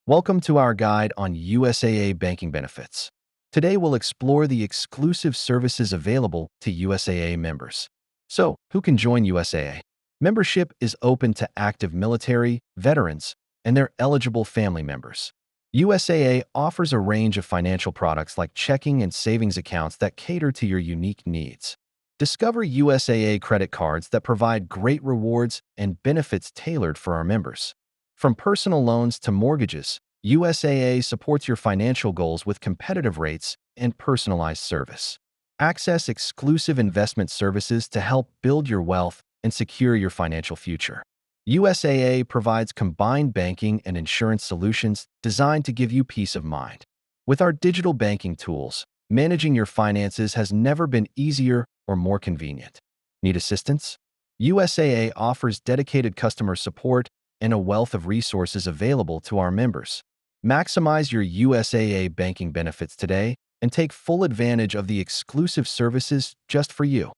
Welcome to our guide on USAA banking benefits. Today we'll explore the exclusive services available to USAA members. So, who can join USAA? Membership is open to active military, veterans, and their eligible family members. USAA offers a range of financial products like checking and savings accounts that cater to your unique needs. Discover USAA credit cards that provide great rewards and benefits tailored for our members. From personal loans to mortgages, USAA supports your financial goals with competitive rates and personalized service. Access exclusive investment services to help build your wealth and secure your financial future. USAA provides combined banking and insurance solutions designed to give you peace of mind. With our digital banking tools, managing your finances has never been easier or more convenient. Need assistance? USAA offers dedicated customer support and a wealth of resources available to our members. Maximize your USAA banking benefits today and take full advantage of the exclusive services just for you.